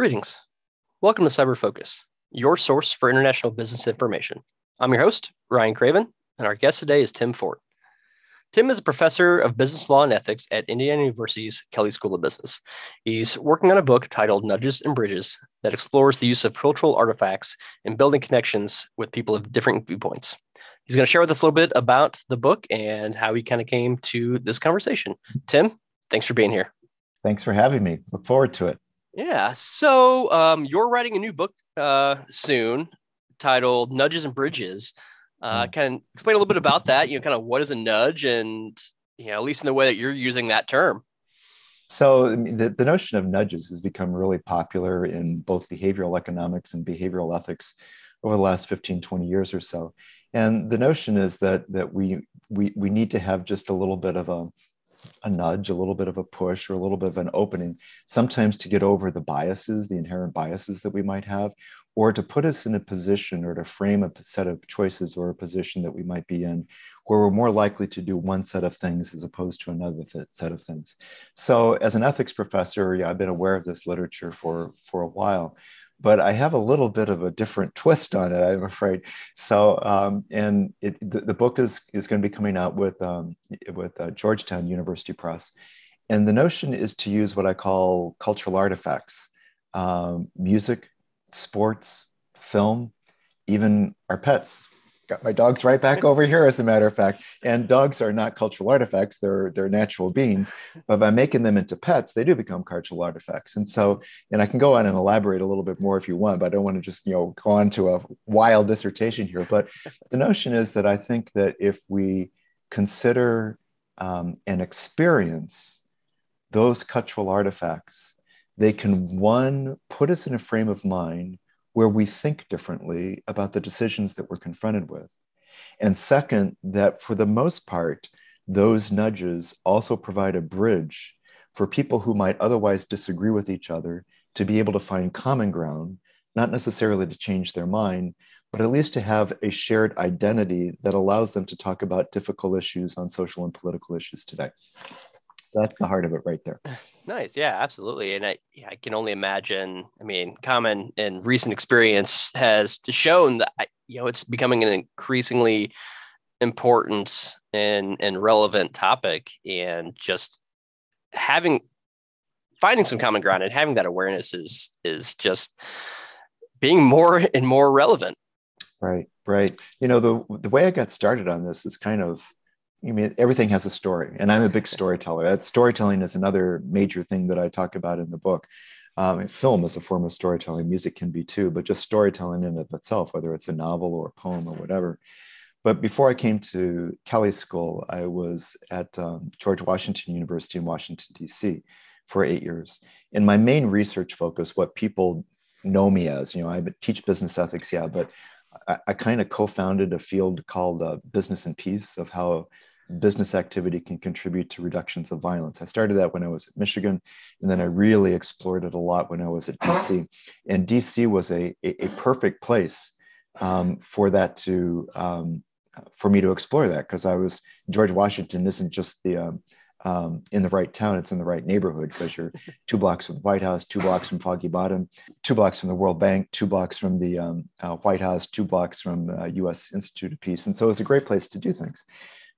Greetings. Welcome to Cyber Focus, your source for international business information. I'm your host, Ryan Craven, and our guest today is Tim Fort. Tim is a professor of business law and ethics at Indiana University's Kelley School of Business. He's working on a book titled Nudges and Bridges that explores the use of cultural artifacts in building connections with people of different viewpoints. He's going to share with us a little bit about the book and how he kind of came to this conversation. Tim, thanks for being here. Thanks for having me. Look forward to it. Yeah. So you're writing a new book soon titled Nudges and Bridges. Kind of explain a little bit about that, kind of what is a nudge and, at least in the way that you're using that term. So the notion of nudges has become really popular in both behavioral economics and behavioral ethics over the last 15, 20 years or so. And the notion is that we need to have just a little bit of a nudge, a little bit of a push, or a little bit of an opening, sometimes to get over the biases, the inherent biases that we might have, or to put us in a position or to frame a set of choices or a position that we might be in where we're more likely to do one set of things as opposed to another set of things. So as an ethics professor, I've been aware of this literature for a while, but I have a little bit of a different twist on it, I'm afraid. So, the book is going to be coming out with Georgetown University Press. And the notion is to use what I call cultural artifacts, music, sports, film, even our pets. Got my dogs right back over here, as a matter of fact. And dogs are not cultural artifacts, they're natural beings. But by making them into pets, they do become cultural artifacts. And so, and I can go on and elaborate a little bit more if you want, but I don't want to just, go on to a wild dissertation here. But the notion is that I think that if we consider and experience those cultural artifacts, they can, one, put us in a frame of mind where we think differently about the decisions that we're confronted with. And second, that for the most part, those nudges also provide a bridge for people who might otherwise disagree with each other to be able to find common ground, not necessarily to change their mind, but at least to have a shared identity that allows them to talk about difficult issues on social and political issues today. So that's the heart of it right there. Nice. Yeah, absolutely. And I can only imagine, common and recent experience has shown that, it's becoming an increasingly important and relevant topic, and just finding some common ground and having that awareness is just being more and more relevant. Right. The way I got started on this is kind of, everything has a story, and I'm a big storyteller. That storytelling is another major thing that I talk about in the book. Film is a form of storytelling. Music can be too, but just storytelling in of itself, whether it's a novel or a poem or whatever. But before I came to Kelley School, I was at George Washington University in Washington, D.C. for 8 years. And my main research focus, what people know me as, I teach business ethics, but I kind of co-founded a field called Business and Peace, of how business activity can contribute to reductions of violence. I started that when I was at Michigan, and then I really explored it a lot when I was at DC. And DC was a perfect place for that to, for me to explore that, because George Washington isn't just the in the right town, it's in the right neighborhood, because you're 2 blocks from the White House, 2 blocks from Foggy Bottom, 2 blocks from the World Bank, 2 blocks from the White House, 2 blocks from U.S. Institute of Peace. And so it's a great place to do things.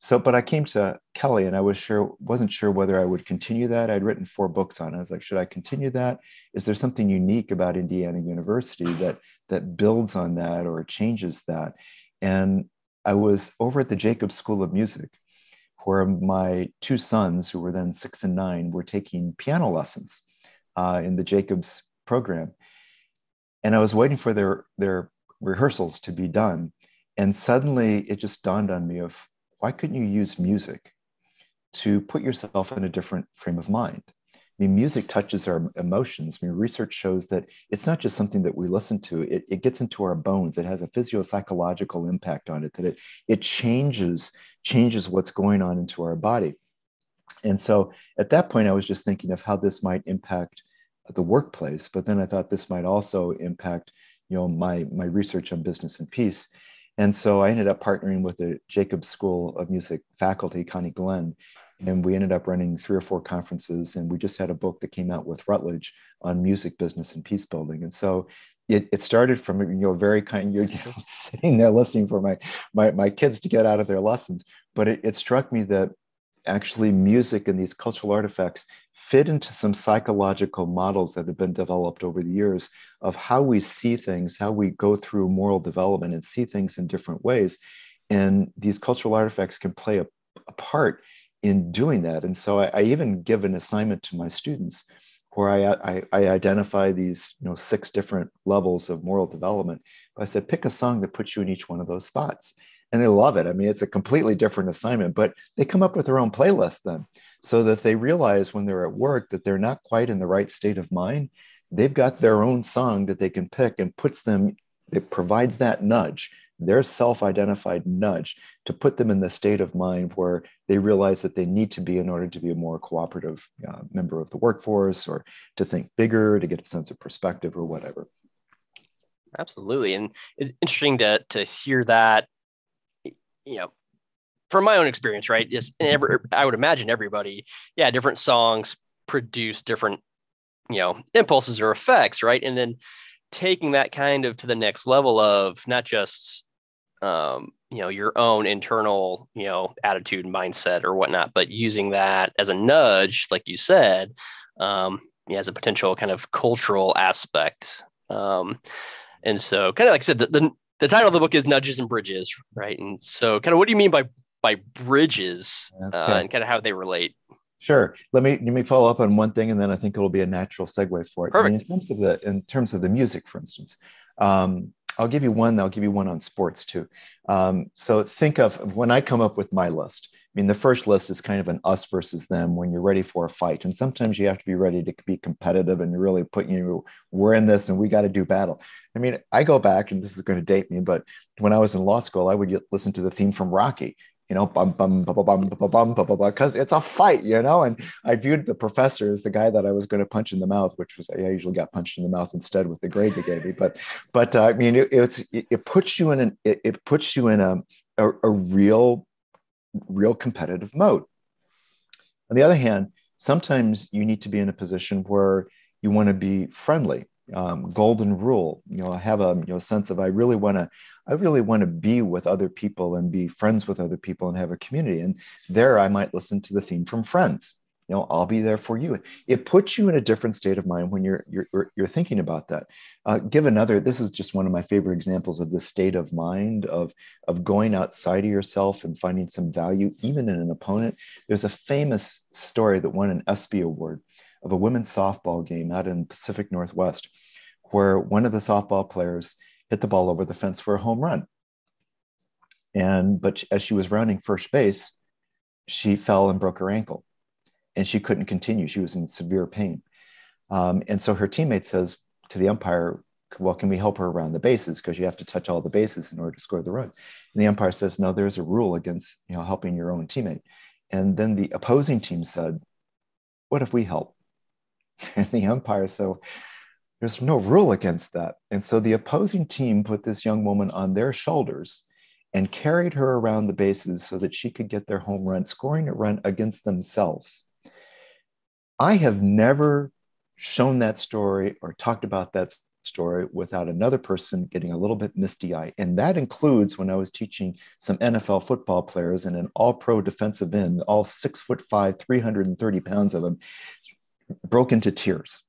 So, but I came to Kelley, and I wasn't sure whether I would continue that. I'd written 4 books on it. I was like, should I continue that? Is there something unique about Indiana University that builds on that or changes that? And I was over at the Jacobs School of Music, where my 2 sons, who were then 6 and 9, were taking piano lessons in the Jacobs program. And I was waiting for their rehearsals to be done. And suddenly it just dawned on me of, why couldn't you use music to put yourself in a different frame of mind? Music touches our emotions. Research shows that it's not just something that we listen to, it gets into our bones. It has a physio-psychological impact on it, that it changes what's going on into our body. And so at that point, I was just thinking of how this might impact the workplace, but then I thought this might also impact, my research on business and peace. And so I ended up partnering with the Jacobs School of Music faculty, Connie Glenn, And we ended up running 3 or 4 conferences, and we just had a book that came out with Routledge on music, business, and peace building. And so it started from, very kind, you're sitting there listening for my kids to get out of their lessons. But it struck me that actually music and these cultural artifacts fit into some psychological models that have been developed over the years of how we see things, how we go through moral development and see things in different ways. And these cultural artifacts can play a part in doing that. And so I even give an assignment to my students where I identify these 6 different levels of moral development. I said, pick a song that puts you in each one of those spots. And they love it. I mean, it's a completely different assignment, but they come up with their own playlist then, so that they realize when they're at work that they're not quite in the right state of mind. They've got their own song that they can pick and it provides that nudge, their self-identified nudge, to put them in the state of mind where they realize that they need to be in order to be a more cooperative member of the workforce, or to think bigger, to get a sense of perspective, or whatever. Absolutely. And it's interesting to hear that, from my own experience, right? I would imagine everybody, different songs produce different, impulses or effects, right? And then taking that kind of to the next level of not just, your own internal, attitude, mindset or whatnot, but using that as a nudge, like you said, as a potential kind of cultural aspect. And so kind of like I said, the title of the book is Nudges and Bridges, right? And so kind of what do you mean by bridges, and kind of how they relate? Sure. Let me follow up on one thing, and then I think it'll be a natural segue for it. Perfect. I mean, in terms of the music, for instance, I'll give you one. I'll give you one on sports too. So think of when I come up with my list. I mean, the first list is kind of an us versus them when you're ready for a fight. And sometimes you have to be ready to be competitive and really we're in this and we got to do battle. I mean, I go back, and this is going to date me, but when I was in law school, I would listen to the theme from Rocky, bum, bum, bum, bum, bum, bum, bum, bum, bum, because it's a fight, and I viewed the professor as the guy that I was going to punch in the mouth, which was, I usually got punched in the mouth instead with the grade they gave me. But I mean, it puts you in a real competitive mode. On the other hand, sometimes you need to be in a position where you want to be friendly. Golden rule, I have a sense of I really want to be with other people and be friends with other people and have a community. And there I might listen to the theme from Friends. I'll be there for you. It puts you in a different state of mind when you're thinking about that. This is just one of my favorite examples of the state of mind of going outside of yourself and finding some value, even in an opponent. There's a famous story that won an ESPY award of a women's softball game out in Pacific Northwest, where one of the softball players hit the ball over the fence for a home run. But as she was rounding first base, she fell and broke her ankle, and she couldn't continue. She was in severe pain. And so her teammate says to the umpire, well, can we help her around the bases? Because you have to touch all the bases in order to score the run. And the umpire says, no, there's a rule against helping your own teammate. And then the opposing team said, what if we help? And the umpire said, there's no rule against that. And so the opposing team put this young woman on their shoulders and carried her around the bases so that she could get their home run, scoring a run against themselves. I have never shown that story or talked about that story without another person getting a little bit misty-eyed. And that includes when I was teaching some NFL football players and an all-pro defensive end, all 6'5", 330 pounds of them, broke into tears.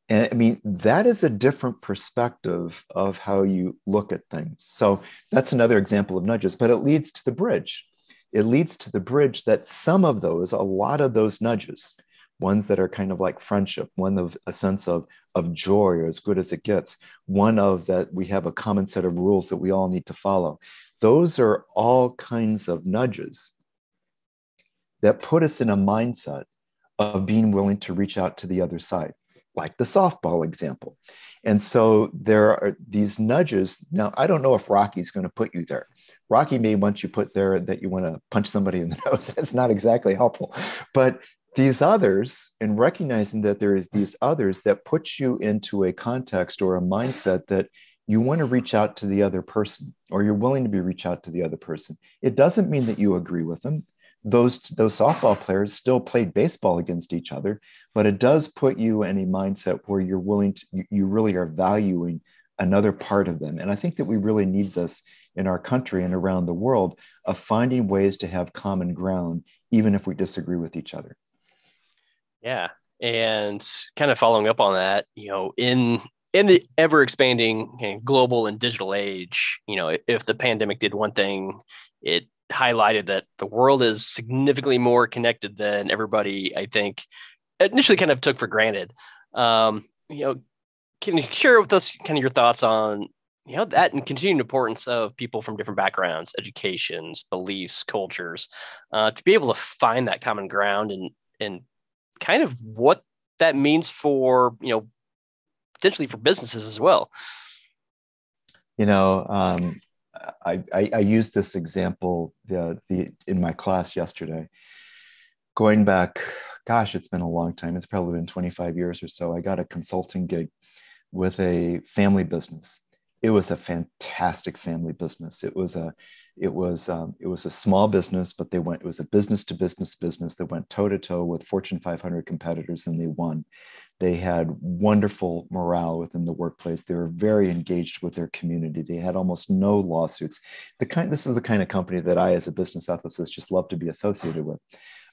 And I mean, that is a different perspective of how you look at things. So that's another example of nudges, but it leads to the bridge. It leads to the bridge that a lot of those nudges, ones that are kind of like friendship, one of a sense of joy or as good as it gets, one of that we have a common set of rules that we all need to follow. Those are all kinds of nudges that put us in a mindset of being willing to reach out to the other side, like the softball example. And so there are these nudges. Now, I don't know if Rocky's going to put you there. Rocky may want you put there that you want to punch somebody in the nose. That's not exactly helpful. But these others, and recognizing that there is these others that put you into a context or a mindset that you want to reach out to the other person, or you're willing to reach out to the other person. It doesn't mean that you agree with them. those softball players still played baseball against each other, but it does put you in a mindset where you're willing to, you really are valuing another part of them. And I think that we really need this in our country and around the world, of finding ways to have common ground, even if we disagree with each other. Yeah. And kind of following up on that, in the ever expanding global and digital age, if the pandemic did one thing, it highlighted that the world is significantly more connected than everybody, I think, initially kind of took for granted. Can you share with us kind of your thoughts on that and continued importance of people from different backgrounds, educations, beliefs, cultures, to be able to find that common ground and kind of what that means for potentially for businesses as well? I used this example in my class yesterday. Going back, gosh, it's been a long time. It's probably been 25 years or so. I got a consulting gig with a family business. It was a fantastic family business. It was a small business, but it was a business to business business that went toe to toe with Fortune 500 competitors, and they won. They had wonderful morale within the workplace. They were very engaged with their community. They had almost no lawsuits. This is the kind of company that I, as a business ethicist, just love to be associated with.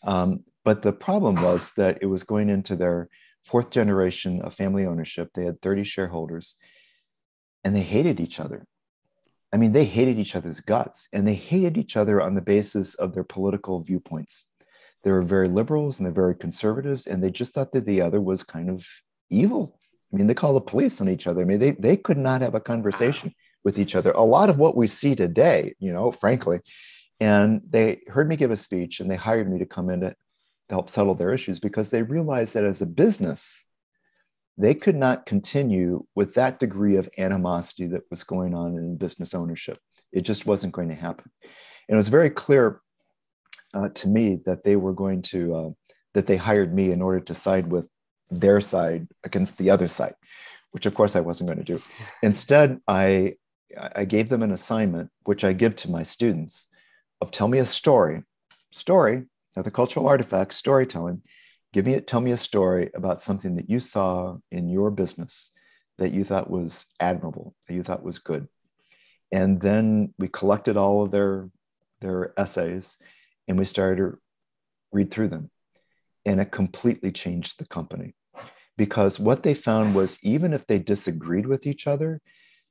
But the problem was that it was going into their fourth generation of family ownership. They had 30 shareholders, and they hated each other. I mean, they hated each other's guts, and they hated each other on the basis of their political viewpoints. They were very liberals and they're very conservatives, and they just thought that the other was kind of evil. I mean, they call the police on each other. I mean, they could not have a conversation with each other. A lot of what we see today, frankly. And they heard me give a speech, and they hired me to come in to help settle their issues, because they realized that as a business, they could not continue with that degree of animosity that was going on in business ownership. It just wasn't going to happen. And it was very clear to me that they were going to, that they hired me in order to side with their side against the other side, which of course I wasn't going to do. Instead, I gave them an assignment, which I give to my students, of tell me a story, now the cultural artifact, storytelling. Tell me a story about something that you saw in your business that you thought was admirable, that you thought was good. And then we collected all of their essays, and we started to read through them. And it completely changed the company, because what they found was, even if they disagreed with each other,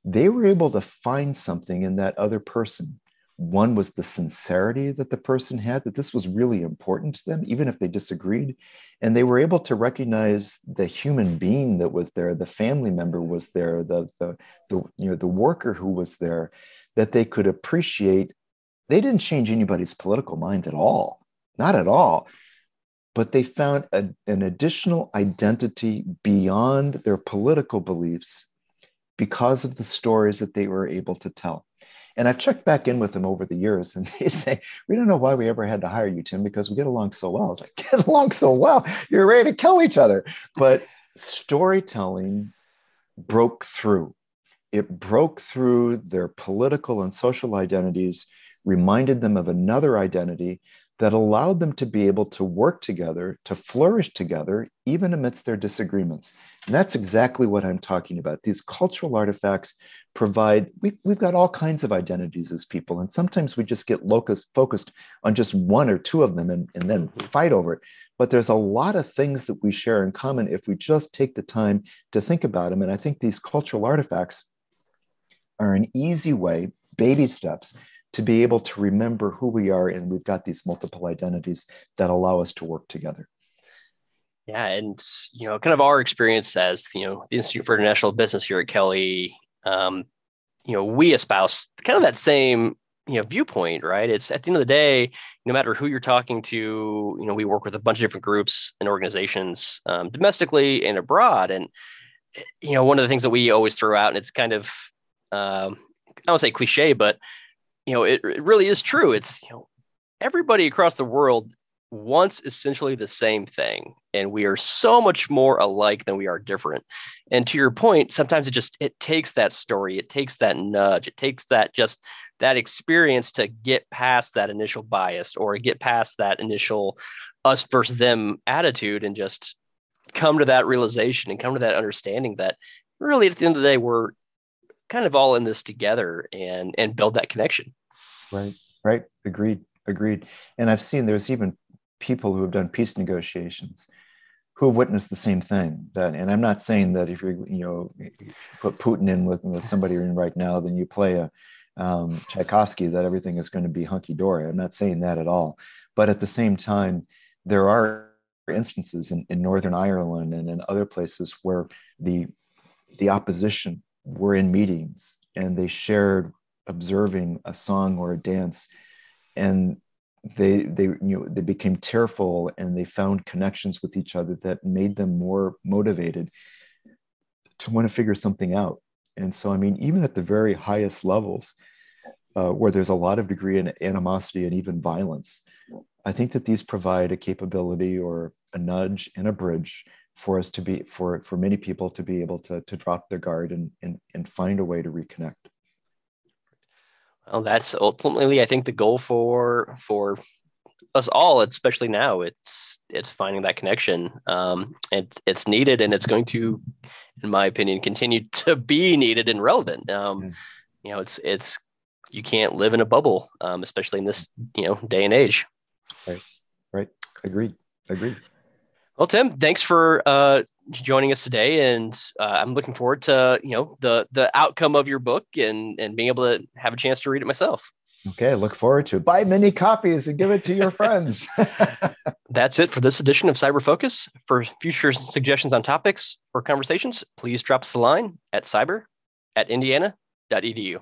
they were able to find something in that other person. One was the sincerity that the person had, that this was really important to them, even if they disagreed. And they were able to recognize the human being that was there, the family member was there, the worker who was there, that they could appreciate. They didn't change anybody's political mind at all, not at all. But they found an additional identity beyond their political beliefs because of the stories that they were able to tell. And I've checked back in with them over the years, and they say, we don't know why we ever had to hire you, Tim, because we get along so well. I was like, get along so well? You're ready to kill each other. But storytelling broke through. It broke through their political and social identities, reminded them of another identity that allowed them to be able to work together, to flourish together, even amidst their disagreements. And that's exactly what I'm talking about. These cultural artifacts provide, we've got all kinds of identities as people, and sometimes we just get focused on just one or two of them and then fight over it. But there's a lot of things that we share in common if we just take the time to think about them. And I think these cultural artifacts are an easy way, baby steps, to be able to remember who we are, and we've got these multiple identities that allow us to work together. Yeah, and kind of our experience as the Institute for International Business here at Kelley, we espouse kind of that same viewpoint, right? It's at the end of the day, no matter who you're talking to, we work with a bunch of different groups and organizations, domestically and abroad, and one of the things that we always throw out, and it's kind of I don't say cliche, but it really is true. It's everybody across the world once essentially the same thing, and we are so much more alike than we are different. And to your point, sometimes it takes that story, it takes that nudge, it takes that experience to get past that initial bias or get past that initial us versus them attitude and just come to that realization and come to that understanding that really at the end of the day we're kind of all in this together and build that connection. Right. Agreed. And I've seen there's even people who have done peace negotiations who have witnessed the same thing. And I'm not saying that if you put Putin in with somebody in right now, then you play a Tchaikovsky, that everything is going to be hunky dory. I'm not saying that at all. But at the same time, there are instances in Northern Ireland and in other places where the opposition were in meetings and they shared observing a song or a dance, and they became tearful, and they found connections with each other that made them more motivated to want to figure something out. And so, I mean, even at the very highest levels, where there's a lot of degree in animosity and even violence, I think that these provide a capability or a nudge and a bridge for us to be, for many people to be able to drop their guard and find a way to reconnect. Well, that's ultimately, I think, the goal for us all, especially now. It's finding that connection. It's needed, and it's going to, in my opinion, continue to be needed and relevant. You know, it's you can't live in a bubble, especially in this day and age. Right. Agreed. Well, Tim, thanks for joining us today, and I'm looking forward to the outcome of your book and being able to have a chance to read it myself. Okay, look forward to it. Buy many copies and give it to your friends. That's it for this edition of Cyber Focus. For future suggestions on topics or conversations, please drop us a line at cyber@indiana.edu.